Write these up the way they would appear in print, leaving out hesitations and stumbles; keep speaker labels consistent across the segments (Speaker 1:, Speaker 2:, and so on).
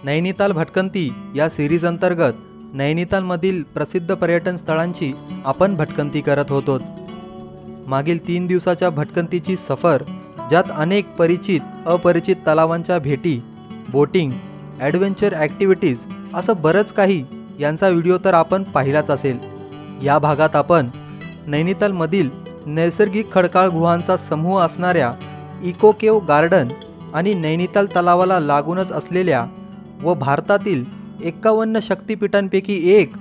Speaker 1: नैनिताल भटकंती या सिरीज अंतर्गत नैनितालमधील प्रसिद्ध पर्यटन स्थळांची आपण भटकंती करत होतो। मागील 3 दिवसाच्या भटकंतीची सफर, ज्यात अनेक परिचित अपरिचित तलावांच्या भेटी, बोटिंग, ॲडव्हेंचर ॲक्टिव्हिटीज असं बरंच काही यांचा व्हिडिओ तर आपण पाहिलाच असेल। या भागात आपण नैनितालमधील नैसर्गिक खडकाळ गुहांचा समूह असणाऱ्या इको केव गार्डन आणि नैनिताल तलावाला लागूनच असलेल्या व भारतातील 51 शक्तिपीठांपैकी एक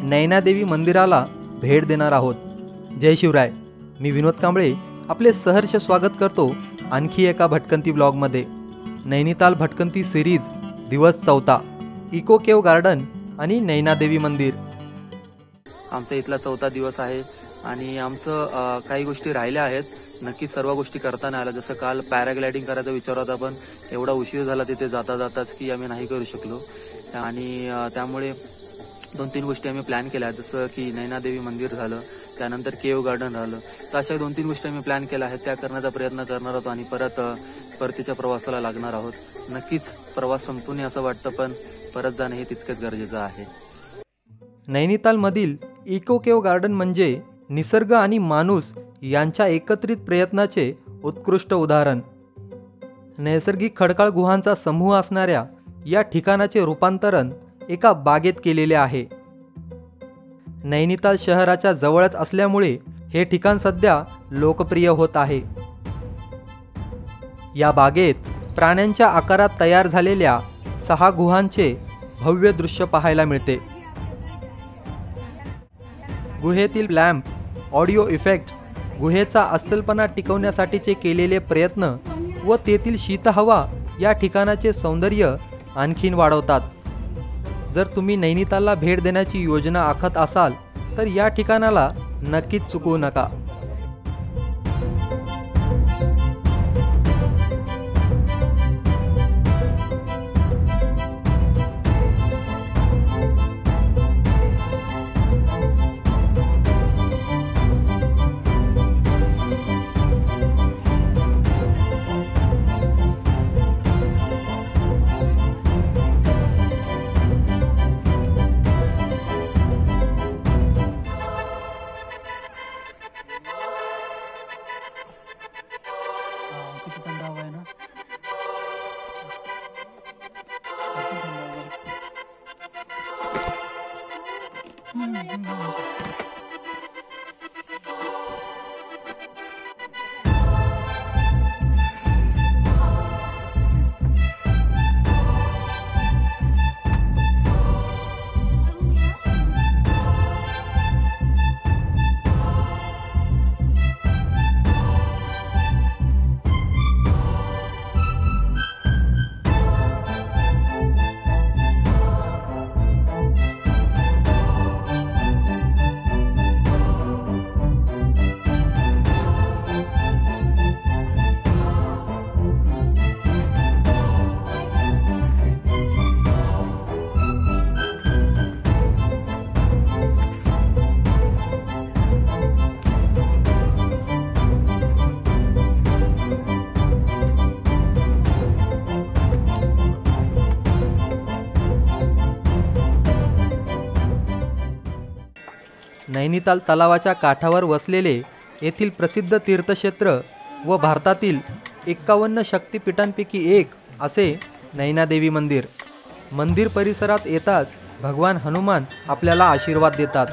Speaker 1: नैनादेवी मंदिराला भेट देणार आहोत। जय शिवराय। मी विनोद कांबळे आपले सहर्ष स्वागत करतो आणखी एका भटकंती ब्लॉगमध्ये। नैनिताल भटकंती सिरीज दिवस 4, इको केव गार्डन आणि नैनादेवी मंदिर।
Speaker 2: आमचा इथला 4था दिवस आहे आणि आमचं काही गोष्टी राहिल्या आहेत। नक्की सर्व गोष्टी करता नाही आल्या। जसं काल पॅराग्लायडिंग करायचा विचार होता, पण एवढा उशीर झाला तिथे जाताच की आम्ही नाही करू शकलो आणि त्यामुळे 2-3 गोष्टी आम्ही प्लॅन केल्या। जसं की नैनादेवी मंदिर झालं, त्यानंतर केव गार्डन झालं। तर अशा 2-3 गोष्टी आम्ही प्लॅन केल्या आहेत, त्या करण्याचा प्रयत्न करणार आहोत आणि परतीच्या प्रवासाला लागणार आहोत। नक्कीच प्रवास संपून असं वाटतं, पण परत जाणं हे तितकंच गरजेचं आहे।
Speaker 1: नैनितालमधील इको केव गार्डन म्हणजे निसर्ग आणि माणूस यांच्या एकत्रित प्रयत्नाचे उत्कृष्ट उदाहरण। नैसर्गिक खडकाळ गुहांचा समूह असणाऱ्या या ठिकाणाचे रूपांतरण एका बागेत केलेले आहे। नैनिताल शहराच्या जवळच असल्यामुळे हे ठिकाण सध्या लोकप्रिय होत आहे। या बागेत प्राण्यांच्या आकारात तयार झालेल्या 6 गुहांचे भव्य दृश्य पाहायला मिळते। गुहेतील लॅम्प, ऑडिओ इफेक्ट्स, गुहेचा अस्सलपणा टिकवण्यासाठीचे केलेले प्रयत्न व तेथील शीतहवा या ठिकाणाचे सौंदर्य आणखीन वाढवतात। जर तुम्ही नैनितालला भेट देण्याची योजना आखत असाल तर या ठिकाणाला नक्कीच चुकवू नका। नैनिताल तलावाच्या काठावर वसलेले येथील प्रसिद्ध तीर्थक्षेत्र व भारतातील 51 शक्तिपीठांपैकी एक असे नैनादेवी मंदिर। मंदिर परिसरात येताच भगवान हनुमान आपल्याला आशीर्वाद देतात।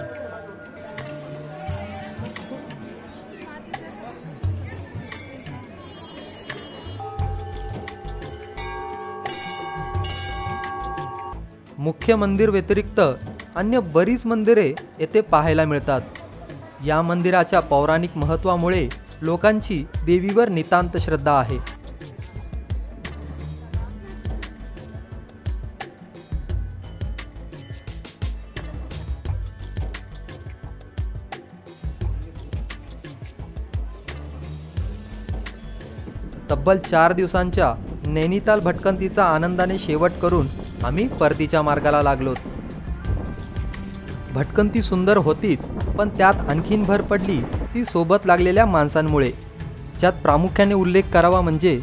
Speaker 1: मुख्य मंदिर व्यतिरिक्त अन्य बरीच मंदिरे येथे पाहायला मिळतात। या मंदिराच्या पौराणिक महत्त्वामुळे लोकांची देवीवर नितांत श्रद्धा आहे। तब्बल 4 दिवसांच्या नैनिताल भटकंतीचा आनंदाने शेवट करून आम्ही परतीच्या मार्गाला लागलो। भटकंती सुंदर होतीच, पण त्यात आणखीन भर पडली ती सोबत लागलेल्या माणसांमुळे, ज्यात प्रामुख्याने उल्लेख करावा म्हणजे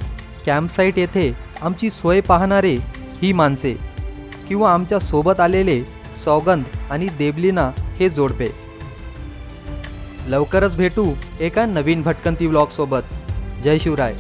Speaker 1: कॅम्पसाइट येथे आमची सोय पाहणारे ही माणसे। किंवा आमच्या सोबत आलेले सौगंध आणि देवलीना हे जोडपे. लवकरच भेटू एका नवीन भटकंती व्लॉग सोबत. जय शिवराय.